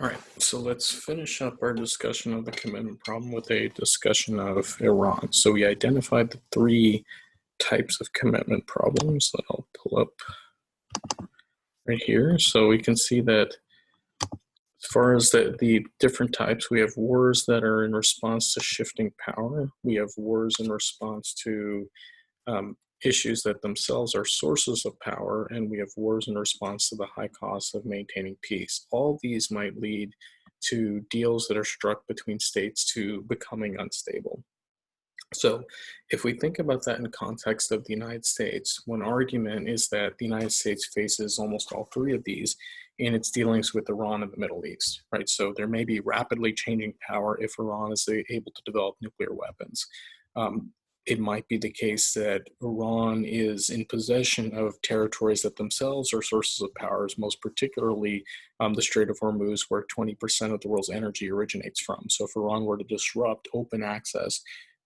All right, so let's finish up our discussion of the commitment problem with a discussion of Iran. So we identified the three types of commitment problems that I'll pull up right here. So we can see that as far as the different types, we have wars that are in response to shifting power. We have wars in response to issues that themselves are sources of power, and we have wars in response to the high cost of maintaining peace. All these might lead to deals that are struck between states to becoming unstable. So, if we think about that in context of the United States, one argument is that the United States faces almost all three of these in its dealings with Iran and the Middle East, right? So, there may be rapidly changing power if Iran is able to develop nuclear weapons. Um, it might be the case that Iran is in possession of territories that themselves are sources of powers, most particularly the Strait of Hormuz, where 20% of the world's energy originates from. So, if Iran were to disrupt open access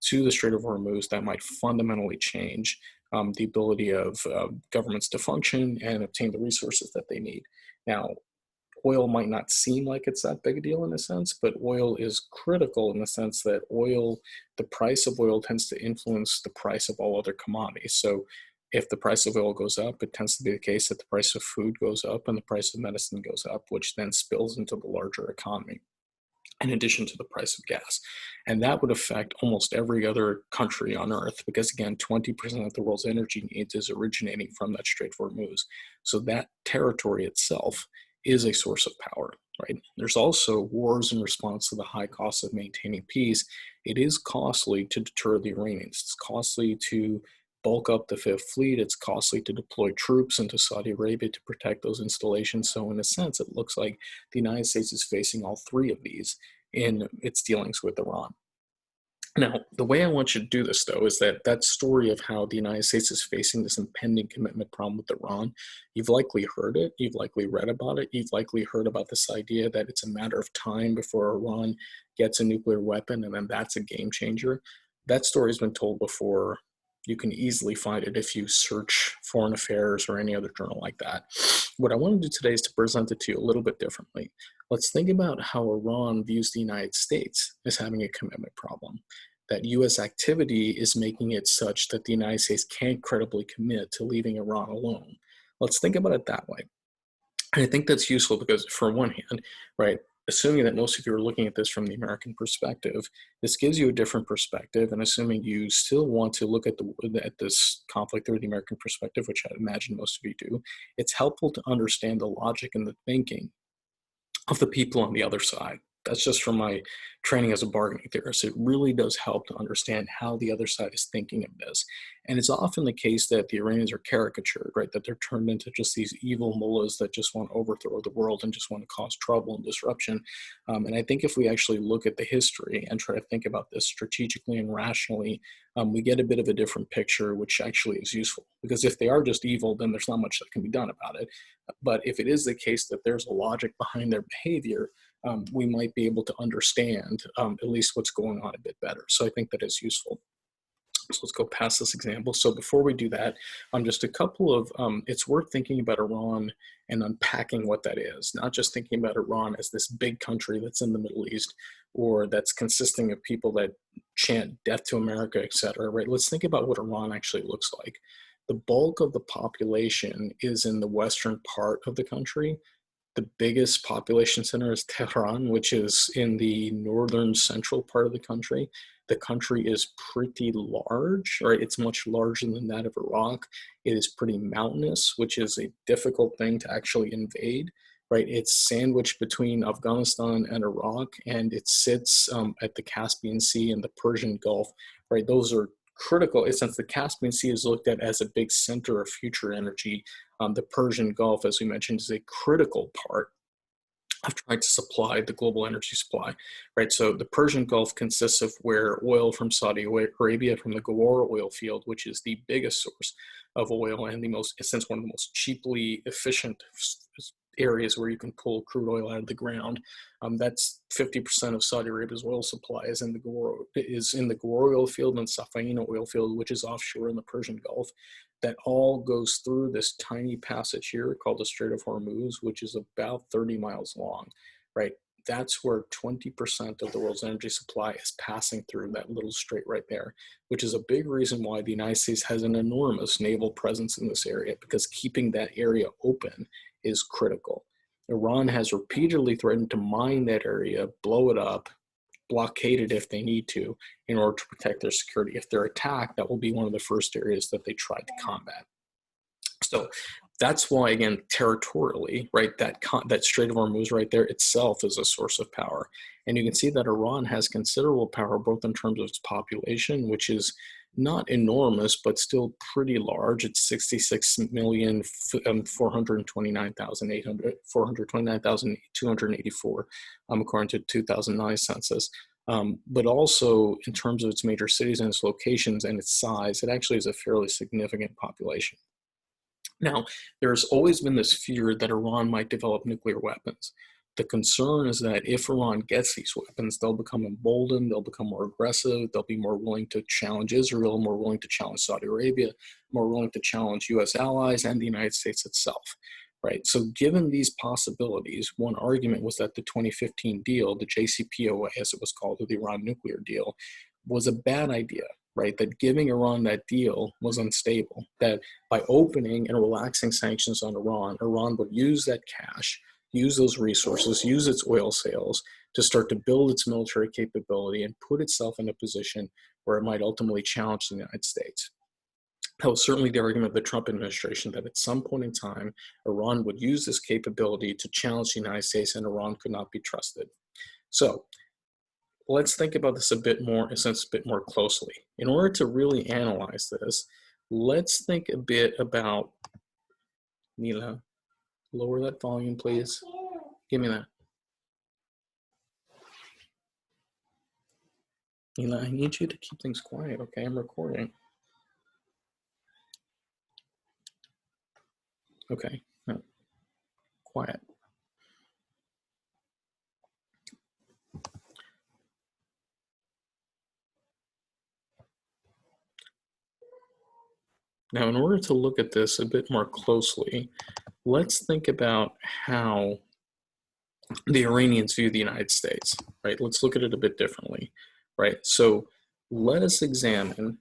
to the Strait of Hormuz, that might fundamentally change the ability of governments to function and obtain the resources that they need. Now, oil might not seem like it's that big a deal in a sense, but oil is critical in the sense that the price of oil tends to influence the price of all other commodities. So if the price of oil goes up, it tends to be the case that the price of food goes up and the price of medicine goes up, which then spills into the larger economy, in addition to the price of gas. And that would affect almost every other country on earth because, again, 20% of the world's energy needs is originating from that Strait of Hormuz. So that territory itself is a source of power, right? There's also wars in response to the high cost of maintaining peace. It is costly to deter the Iranians. It's costly to bulk up the Fifth Fleet. It's costly to deploy troops into Saudi Arabia to protect those installations. So, in a sense, it looks like the United States is facing all three of these in its dealings with Iran. Now, the way I want you to do this, though, is that story of how the United States is facing this impending commitment problem with Iran, you've likely heard it, you've likely read about it, you've likely heard about this idea that it's a matter of time before Iran gets a nuclear weapon, and then that's a game changer. That story's been told before. You can easily find it if you search Foreign Affairs or any other journal like that. What I want to do today is to present it to you a little bit differently. Let's think about how Iran views the United States as having a commitment problem. That US activity is making it such that the United States can't credibly commit to leaving Iran alone. Let's think about it that way. And I think that's useful because, for one hand, right, assuming that most of you are looking at this from the American perspective, this gives you a different perspective. And assuming you still want to look at this conflict through the American perspective, which I imagine most of you do, it's helpful to understand the logic and the thinking of the people on the other side. That's just from my training as a bargaining theorist. It really does help to understand how the other side is thinking of this. And it's often the case that the Iranians are caricatured, right? That they're turned into just these evil mullahs that just want to overthrow the world and just want to cause trouble and disruption. And I think if we actually look at the history and try to think about this strategically and rationally, we get a bit of a different picture, which actually is useful. Because if they are just evil, then there's not much that can be done about it. But if it is the case that there's a logic behind their behavior, we might be able to understand at least what's going on a bit better. So I think that is useful. So let's go past this example. So before we do that, just a couple of, it's worth thinking about Iran and unpacking what that is, not just thinking about Iran as this big country that's in the Middle East or that's consisting of people that chant death to America, et cetera, right? Let's think about what Iran actually looks like. The bulk of the population is in the western part of the country. The biggest population center is Tehran, which is in the northern central part of the country. The country is pretty large, right? It's much larger than that of Iraq. It is pretty mountainous, which is a difficult thing to actually invade, right? It's sandwiched between Afghanistan and Iraq, and it sits at the Caspian Sea and the Persian Gulf, right? Those are critical since the Caspian Sea is looked at as a big center of future energy. The Persian Gulf, as we mentioned, is a critical part of trying to supply the global energy supply, right? So the Persian Gulf consists of where oil from Saudi Arabia, from the Ghawar oil field, which is the biggest source of oil and since one of the most cheaply efficient areas where you can pull crude oil out of the ground. That's 50% of Saudi Arabia's oil supply is in the Ghawar oil field and Safina oil field, which is offshore in the Persian Gulf. That all goes through this tiny passage here called the Strait of Hormuz, which is about 30 miles long. right? That's where 20% of the world's energy supply is passing through that little strait right there, which is a big reason why the United States has an enormous naval presence in this area, because keeping that area open is critical. Iran has repeatedly threatened to mine that area, blow it up, blockade it if they need to, in order to protect their security. If they're attacked, that will be one of the first areas that they try to combat. So that's why, again, territorially, right, that Strait of Hormuz right there itself is a source of power. And you can see that Iran has considerable power, both in terms of its population, which is not enormous, but still pretty large. It's 429,284, according to 2009 census. But also in terms of its major cities and its locations and its size, it actually is a fairly significant population. Now, there's always been this fear that Iran might develop nuclear weapons. The concern is that if Iran gets these weapons, they'll become emboldened, they'll become more aggressive, they'll be more willing to challenge Israel, more willing to challenge Saudi Arabia, more willing to challenge US allies and the United States itself, right? So given these possibilities, one argument was that the 2015 deal, the JCPOA as it was called, or the Iran nuclear deal, was a bad idea, right? That giving Iran that deal was unstable, that by opening and relaxing sanctions on Iran, Iran would use that cash, use those resources, use its oil sales to start to build its military capability and put itself in a position where it might ultimately challenge the United States. That was certainly the argument of the Trump administration, that at some point in time, Iran would use this capability to challenge the United States, and Iran could not be trusted. So let's think about this a bit more closely. In order to really analyze this, let's think a bit about, Nila, lower that volume, please. Give me that. Nila, I need you to keep things quiet, okay? I'm recording. Okay, no. Quiet. Now, in order to look at this a bit more closely, let's think about how the Iranians view the United States, right? Let's look at it a bit differently, right? So let us examine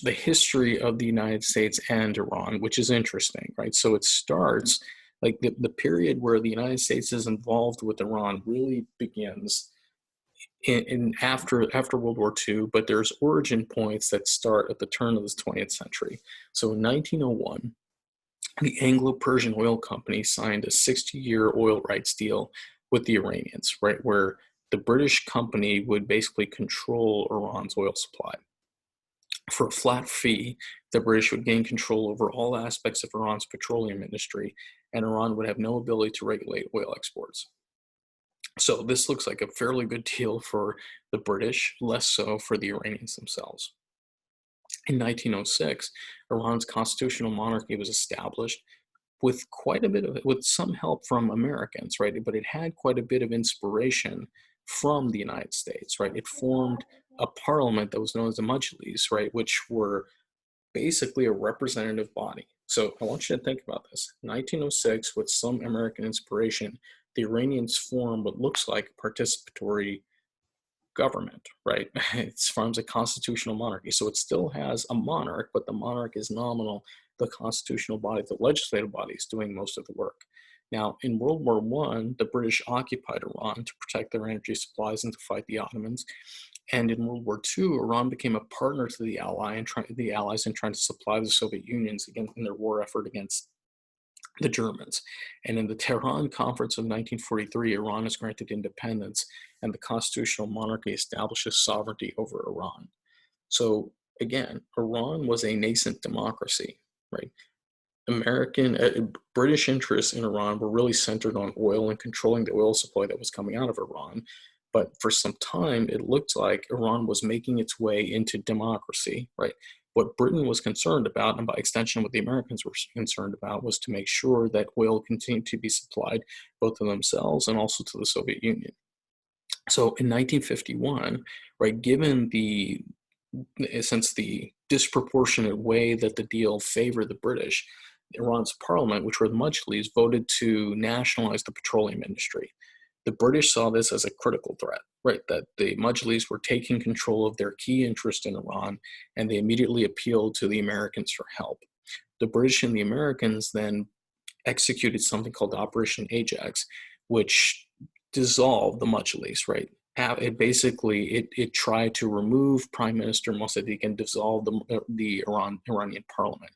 the history of the United States and Iran, which is interesting, right? So it starts, like the period where the United States is involved with Iran really begins in after World War II, but there's origin points that start at the turn of the 20th century. So in 1901, the Anglo-Persian Oil Company signed a 60-year oil rights deal with the Iranians, right, where the British company would basically control Iran's oil supply. For a flat fee, the British would gain control over all aspects of Iran's petroleum industry, and Iran would have no ability to regulate oil exports. So this looks like a fairly good deal for the British, less so for the Iranians themselves. In 1906, Iran's constitutional monarchy was established with with some help from Americans, right? But it had quite a bit of inspiration from the United States, right? It formed a parliament that was known as the Majlis, right? Which were basically a representative body. So I want you to think about this. 1906, with some American inspiration, the Iranians formed what looks like a participatory government, right? It forms a constitutional monarchy. So it still has a monarch, but the monarch is nominal. The constitutional body, the legislative body, is doing most of the work. Now, in World War I, the British occupied Iran to protect their energy supplies and to fight the Ottomans. And in World War II, Iran became a partner to the Allies in trying to supply the Soviet Union in their war effort against the Germans. And in the Tehran Conference of 1943, Iran is granted independence, and the constitutional monarchy establishes sovereignty over Iran. So again, Iran was a nascent democracy, right? British interests in Iran were really centered on oil and controlling the oil supply that was coming out of Iran. But for some time, it looked like Iran was making its way into democracy, right? What Britain was concerned about, and by extension what the Americans were concerned about, was to make sure that oil continued to be supplied both to themselves and also to the Soviet Union. So in 1951, right, given the disproportionate way that the deal favored the British, Iran's parliament, which were the Majlis, voted to nationalize the petroleum industry. The British saw this as a critical threat, right? That the Majlis were taking control of their key interest in Iran, and they immediately appealed to the Americans for help. The British and the Americans then executed something called Operation Ajax, which dissolved the Majlis, right? It tried to remove Prime Minister Mossadegh and dissolve the Iranian parliament.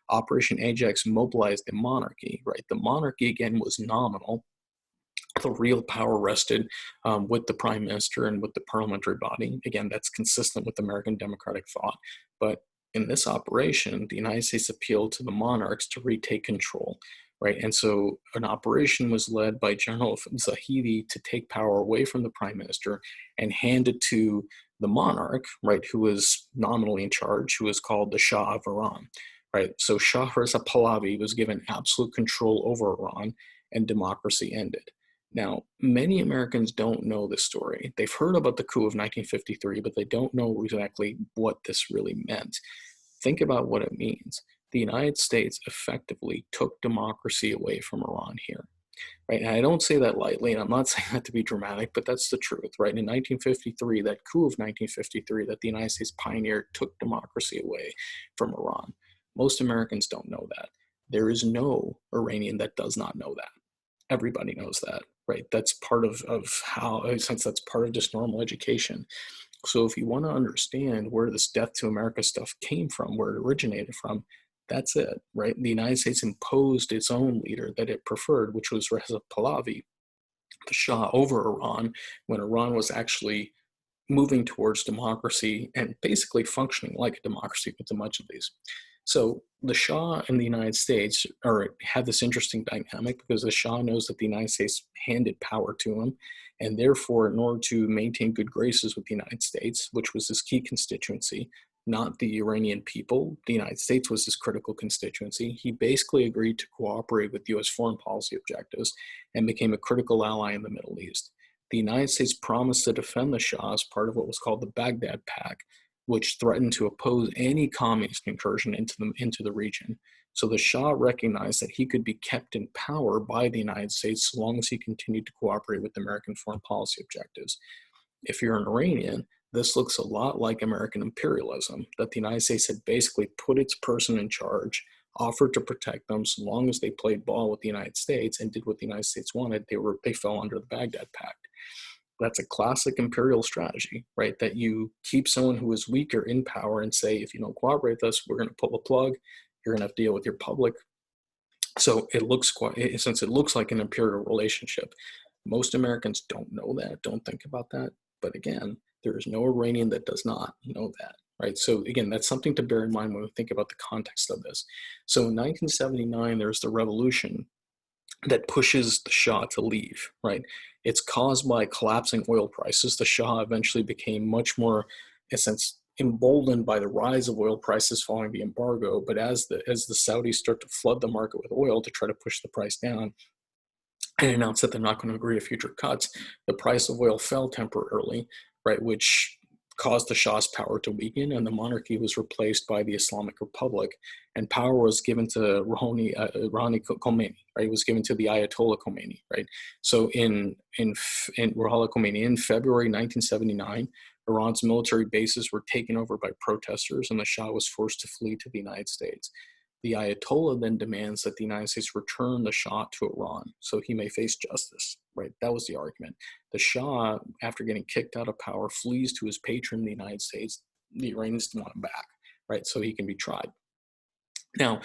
Operation Ajax mobilized the monarchy, right? The monarchy again was nominal. The real power rested with the prime minister and with the parliamentary body. Again, that's consistent with American democratic thought. But in this operation, the United States appealed to the monarchs to retake control, right? And so an operation was led by General Zahedi to take power away from the prime minister and hand it to the monarch, right, who was nominally in charge, who was called the Shah of Iran, right? So Shah Reza Pahlavi was given absolute control over Iran, and democracy ended. Now, many Americans don't know this story. They've heard about the coup of 1953, but they don't know exactly what this really meant. Think about what it means. The United States effectively took democracy away from Iran here, right? And I don't say that lightly, and I'm not saying that to be dramatic, but that's the truth, right? In 1953, that coup of 1953 that the United States pioneered took democracy away from Iran. Most Americans don't know that. There is no Iranian that does not know that. Everybody knows that, right? That's part of how, since that's part of just normal education. So if you want to understand where this death to America stuff came from, where it originated from, that's it, right? The United States imposed its own leader that it preferred, which was Reza Pahlavi, the Shah, over Iran, when Iran was actually moving towards democracy and basically functioning like a democracy with the Majlis. So the Shah and the United States have this interesting dynamic because the Shah knows that the United States handed power to him, and therefore, in order to maintain good graces with the United States, which was his key constituency, not the Iranian people, the United States was his critical constituency, he basically agreed to cooperate with U.S. foreign policy objectives and became a critical ally in the Middle East. The United States promised to defend the Shah as part of what was called the Baghdad Pact, which threatened to oppose any communist incursion into the region. So the Shah recognized that he could be kept in power by the United States so long as he continued to cooperate with American foreign policy objectives. If you're an Iranian, this looks a lot like American imperialism, that the United States had basically put its person in charge, offered to protect them so long as they played ball with the United States and did what the United States wanted. They fell under the Baghdad Pact. That's a classic imperial strategy, right? That you keep someone who is weaker in power and say, if you don't cooperate with us, we're going to pull the plug. You're going to have to deal with your public. So since it looks like an imperial relationship, most Americans don't know that, don't think about that. But again, there is no Iranian that does not know that, right? So again, that's something to bear in mind when we think about the context of this. So in 1979, there's the revolution that pushes the Shah to leave, right? It's caused by collapsing oil prices. The Shah eventually became much more, in a sense, emboldened by the rise of oil prices following the embargo. But as the Saudis start to flood the market with oil to try to push the price down and announce that they're not going to agree to future cuts, the price of oil fell temporarily, right, which caused the Shah's power to weaken, and the monarchy was replaced by the Islamic Republic, and power was given to Rouhani Khomeini, right? It was given to the Ayatollah Khomeini, right? So in Ruhollah Khomeini, in February 1979, Iran's military bases were taken over by protesters, and the Shah was forced to flee to the United States. The Ayatollah then demands that the United States return the Shah to Iran so he may face justice, right? That was the argument. The Shah, after getting kicked out of power, flees to his patron, the United States. The Iranians want him back, right? So he can be tried. Now,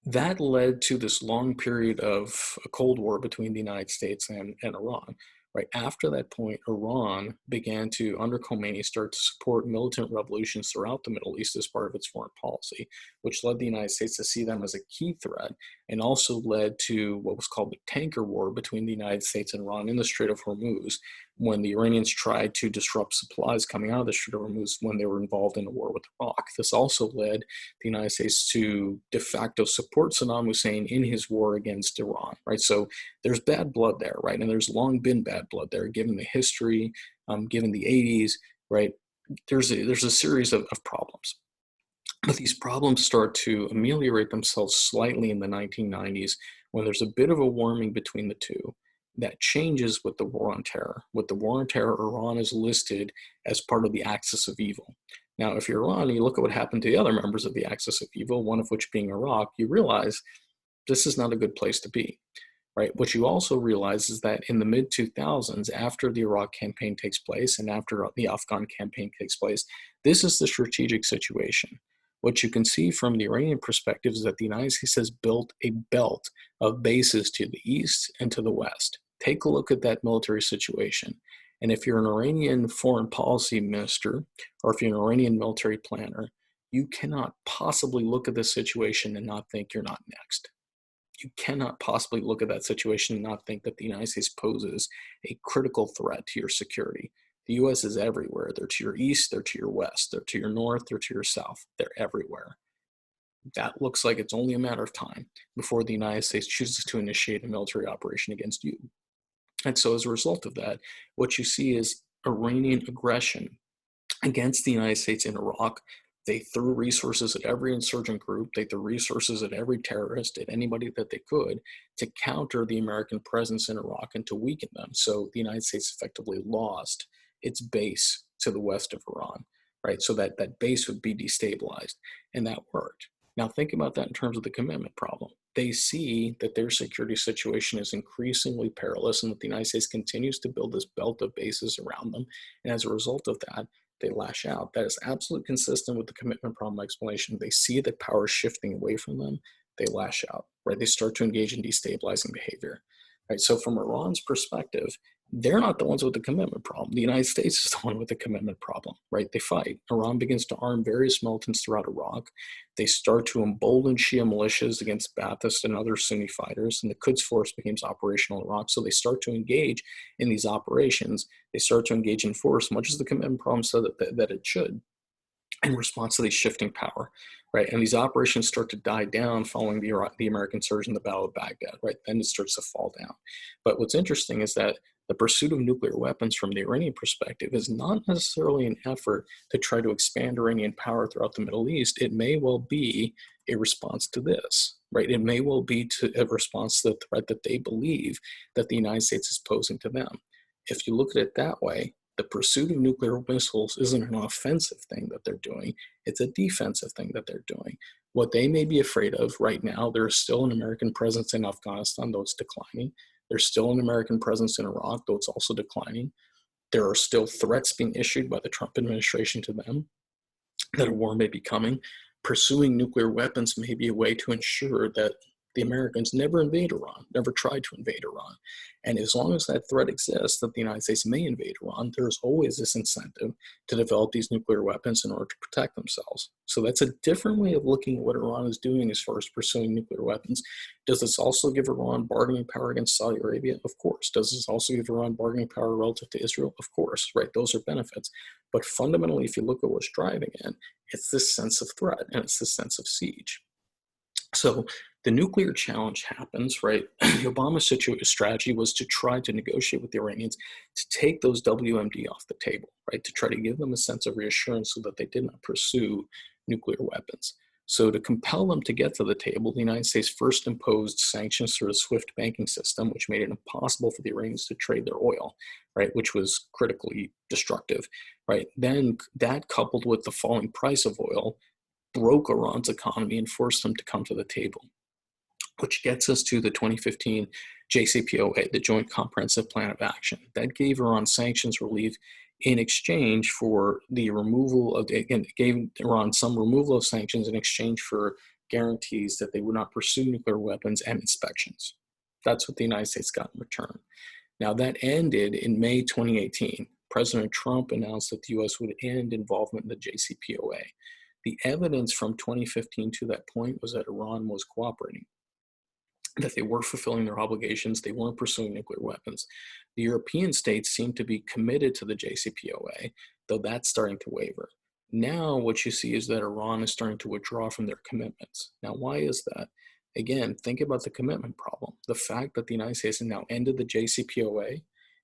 that led to this long period of a Cold War between the United States and Iran. Right after that point, Iran began to, under Khomeini, start to support militant revolutions throughout the Middle East as part of its foreign policy, which led the United States to see them as a key threat, and also led to what was called the tanker war between the United States and Iran in the Strait of Hormuz, when the Iranians tried to disrupt supplies coming out of the Strait of Hormuz when they were involved in a war with Iraq. This also led the United States to de facto support Saddam Hussein in his war against Iran, right? So there's bad blood there, right? And there's long been bad blood there, given the history, given the 80s, right? There's a series of problems. But these problems start to ameliorate themselves slightly in the 1990s when there's a bit of a warming between the two. That changes with the War on Terror. With the War on Terror, Iran is listed as part of the axis of evil. Now, if you're Iran and you look at what happened to the other members of the axis of evil, one of which being Iraq, you realize this is not a good place to be, right? What you also realize is that in the mid 2000s, after the Iraq campaign takes place and after the Afghan campaign takes place, this is the strategic situation. What you can see from the Iranian perspective is that the United States has built a belt of bases to the east and to the west. Take a look at that military situation. And if you're an Iranian foreign policy minister, or if you're an Iranian military planner, you cannot possibly look at this situation and not think you're not next. You cannot possibly look at that situation and not think that the United States poses a critical threat to your security. The US is everywhere. They're to your east, they're to your west, they're to your north, they're to your south. They're everywhere. That looks like it's only a matter of time before the United States chooses to initiate a military operation against you. And so as a result of that, what you see is Iranian aggression against the United States in Iraq. They threw resources at every insurgent group. They threw resources at every terrorist, at anybody that they could, to counter the American presence in Iraq and to weaken them. So the United States effectively lost its base to the west of Iran, right? So that base would be destabilized, and that worked. Now think about that in terms of the commitment problem. They see that their security situation is increasingly perilous and that the United States continues to build this belt of bases around them. And as a result of that, they lash out. That is absolutely consistent with the commitment problem explanation. They see that power is shifting away from them. They lash out, right? They start to engage in destabilizing behavior, right? So from Iran's perspective, they're not the ones with the commitment problem. The United States is the one with the commitment problem, right? They fight. Iran begins to arm various militants throughout Iraq. They start to embolden Shia militias against Ba'athist and other Sunni fighters, and the Quds Force becomes operational in Iraq. So they start to engage in these operations. They start to engage in force, much as the commitment problem said that it should, in response to these shifting power, right? And these operations start to die down following the American surge in the Battle of Baghdad, right? Then it starts to fall down. But what's interesting is that the pursuit of nuclear weapons from the Iranian perspective is not necessarily an effort to try to expand Iranian power throughout the Middle East. It may well be a response to this, right? It may well be a response to the threat that they believe that the United States is posing to them. If you look at it that way, the pursuit of nuclear missiles isn't an offensive thing that they're doing. It's a defensive thing that they're doing. What they may be afraid of right now, there is still an American presence in Afghanistan, though it's declining. There's still an American presence in Iraq, though it's also declining. There are still threats being issued by the Trump administration to them that a war may be coming. Pursuing nuclear weapons may be a way to ensure that the Americans never invade Iran, never tried to invade Iran. And as long as that threat exists that the United States may invade Iran, there's always this incentive to develop these nuclear weapons in order to protect themselves. So that's a different way of looking at what Iran is doing as far as pursuing nuclear weapons. Does this also give Iran bargaining power against Saudi Arabia? Of course. Does this also give Iran bargaining power relative to Israel? Of course, right? Those are benefits. But fundamentally, if you look at what's driving it, it's this sense of threat and it's this sense of siege. So the nuclear challenge happens, right? The Obama strategy was to try to negotiate with the Iranians to take those WMD off the table, right? To try to give them a sense of reassurance so that they did not pursue nuclear weapons. So to compel them to get to the table, the United States first imposed sanctions through the SWIFT banking system, which made it impossible for the Iranians to trade their oil, right? Which was critically destructive, right? Then that coupled with the falling price of oil broke Iran's economy and forced them to come to the table, which gets us to the 2015 JCPOA, the Joint Comprehensive Plan of Action. That gave Iran sanctions relief in exchange for the removal of, again, it gave Iran some removal of sanctions in exchange for guarantees that they would not pursue nuclear weapons and inspections. That's what the United States got in return. Now that ended in May 2018. President Trump announced that the US would end involvement in the JCPOA. The evidence from 2015 to that point was that Iran was cooperating, that they were fulfilling their obligations, they weren't pursuing nuclear weapons. The European states seem to be committed to the JCPOA, though that's starting to waver. Now what you see is that Iran is starting to withdraw from their commitments. Now why is that? Again, think about the commitment problem. The fact that the United States has now ended the JCPOA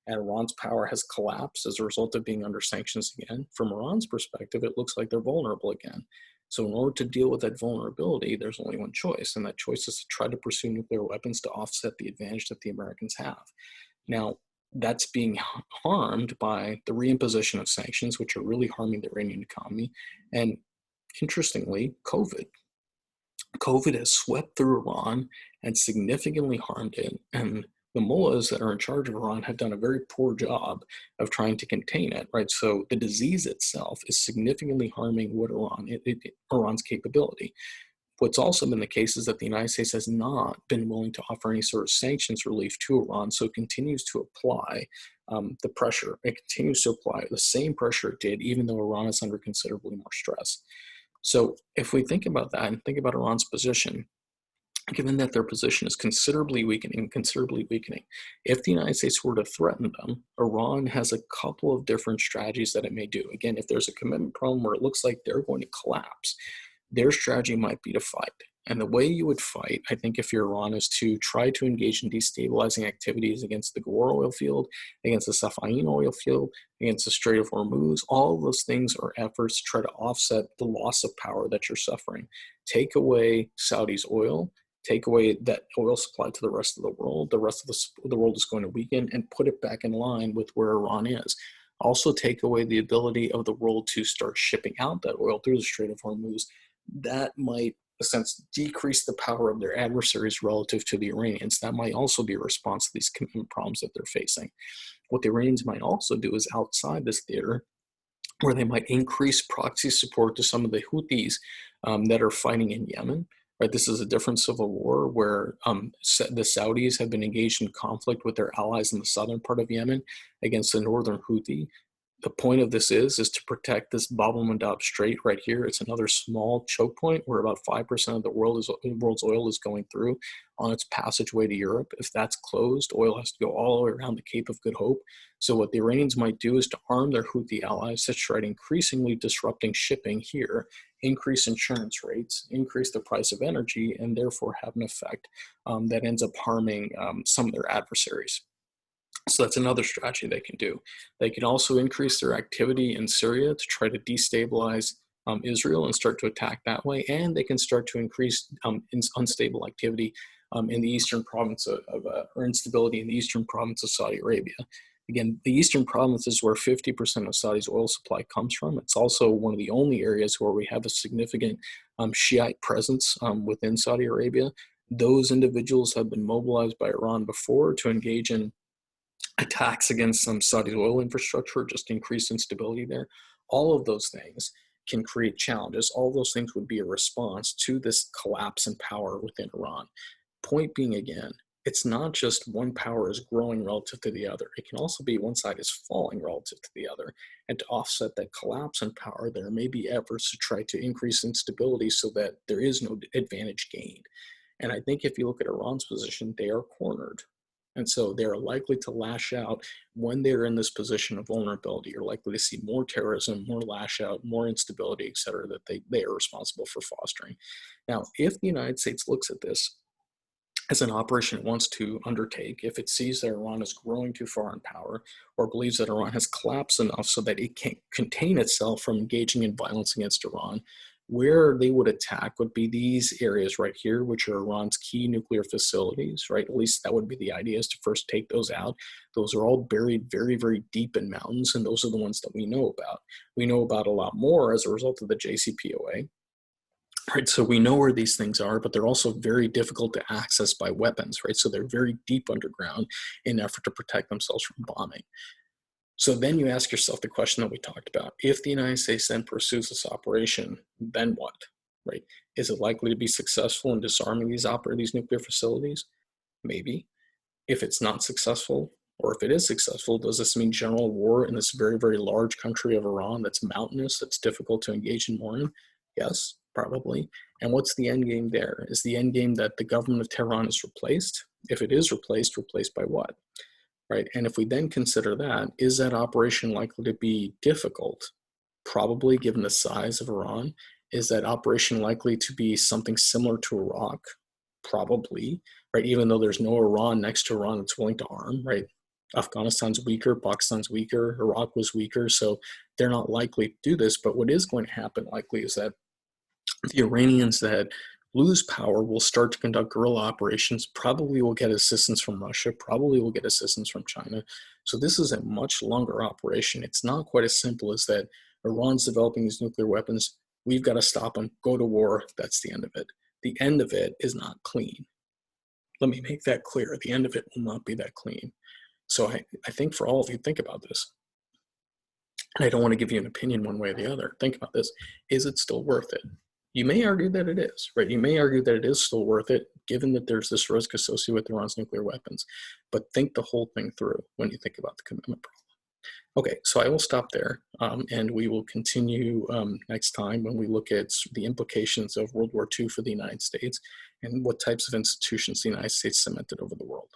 and Iran's power has collapsed as a result of being under sanctions again. From Iran's perspective, it looks like they're vulnerable again. So in order to deal with that vulnerability, there's only one choice, and that choice is to try to pursue nuclear weapons to offset the advantage that the Americans have. Now, that's being harmed by the reimposition of sanctions, which are really harming the Iranian economy. And interestingly, COVID. COVID has swept through Iran and significantly harmed it. And the mullahs that are in charge of Iran have done a very poor job of trying to contain it, right? So the disease itself is significantly harming what Iran's capability. What's also been the case is that the United States has not been willing to offer any sort of sanctions relief to Iran, so it continues to apply the pressure. It continues to apply the same pressure it did, even though Iran is under considerably more stress. So if we think about that and think about Iran's position, given that their position is considerably weakening, if the United States were to threaten them, Iran has a couple of different strategies that it may do. Again, if there's a commitment problem where it looks like they're going to collapse, their strategy might be to fight. And the way you would fight, I think, if you're Iran, is to try to engage in destabilizing activities against the Ghawar oil field, against the Safin oil field, against the Strait of Hormuz. All of those things are efforts to try to offset the loss of power that you're suffering. Take away Saudi's oil, take away that oil supply to the rest of the world. The rest of the world is going to weaken, and put it back in line with where Iran is. Also take away the ability of the world to start shipping out that oil through the Strait of Hormuz. That might, in a sense, decrease the power of their adversaries relative to the Iranians. That might also be a response to these commitment problems that they're facing. What the Iranians might also do is, outside this theater, where they might increase proxy support to some of the Houthis that are fighting in Yemen. Right, this is a different civil war where the Saudis have been engaged in conflict with their allies in the southern part of Yemen against the northern Houthi. The point of this is to protect this Bab el-Mandab Strait right here. It's another small choke point where about 5% of the world's oil is going through on its passageway to Europe. If that's closed, oil has to go all the way around the Cape of Good Hope. So what the Iranians might do is to arm their Houthi allies to try to increasingly disrupting shipping here, increase insurance rates, increase the price of energy, and therefore have an effect that ends up harming some of their adversaries. So that's another strategy they can do. They can also increase their activity in Syria to try to destabilize Israel and start to attack that way. And they can start to increase unstable activity in the eastern province or instability in the eastern province of Saudi Arabia. Again, the eastern province is where 50% of Saudi's oil supply comes from. It's also one of the only areas where we have a significant Shiite presence within Saudi Arabia. Those individuals have been mobilized by Iran before to engage in attacks against some Saudi oil infrastructure, just increased instability there. All of those things can create challenges. All of those things would be a response to this collapse in power within Iran. Point being, again, it's not just one power is growing relative to the other. It can also be one side is falling relative to the other. And to offset that collapse in power, there may be efforts to try to increase instability so that there is no advantage gained. And I think if you look at Iran's position, they are cornered. And so they're likely to lash out when they're in this position of vulnerability. You're likely to see more terrorism, more lash out, more instability, et cetera, that they are responsible for fostering. Now, if the United States looks at this as an operation it wants to undertake, if it sees that Iran is growing too far in power, or believes that Iran has collapsed enough so that it can't contain itself from engaging in violence against Iran, where they would attack would be these areas right here, which are Iran's key nuclear facilities, right? At least that would be the idea, is to first take those out. Those are all buried very, very deep in mountains, and those are the ones that we know about. We know about a lot more as a result of the JCPOA. Right, so we know where these things are, but they're also very difficult to access by weapons, right? So they're very deep underground in an effort to protect themselves from bombing. So then you ask yourself the question that we talked about. If the United States then pursues this operation, then what, right? Is it likely to be successful in disarming these nuclear facilities? Maybe. If it's not successful, or if it is successful, does this mean general war in this very, very large country of Iran that's mountainous, that's difficult to engage in war in? Yes, probably. And what's the end game there? Is the end game that the government of Tehran is replaced? If it is replaced by what? Right? And if we then consider that, is that operation likely to be difficult? Probably, given the size of Iran. Is that operation likely to be something similar to Iraq? Probably, right? Even though there's no Iran next to Iran that's willing to arm, right? Afghanistan's weaker, Pakistan's weaker, Iraq was weaker, so they're not likely to do this. But what is going to happen likely is that the Iranians that lose power, will start to conduct guerrilla operations, probably will get assistance from Russia, probably will get assistance from China. So this is a much longer operation. It's not quite as simple as that. Iran's developing these nuclear weapons. We've got to stop them, go to war. That's the end of it. The end of it is not clean. Let me make that clear. The end of it will not be that clean. So I think for all of you, think about this. And I don't want to give you an opinion one way or the other. Think about this. Is it still worth it? You may argue that it is, right? You may argue that it is still worth it, given that there's this risk associated with Iran's nuclear weapons. But think the whole thing through when you think about the commitment problem. Okay, so I will stop there, and we will continue next time when we look at the implications of World War II for the United States and what types of institutions the United States cemented over the world.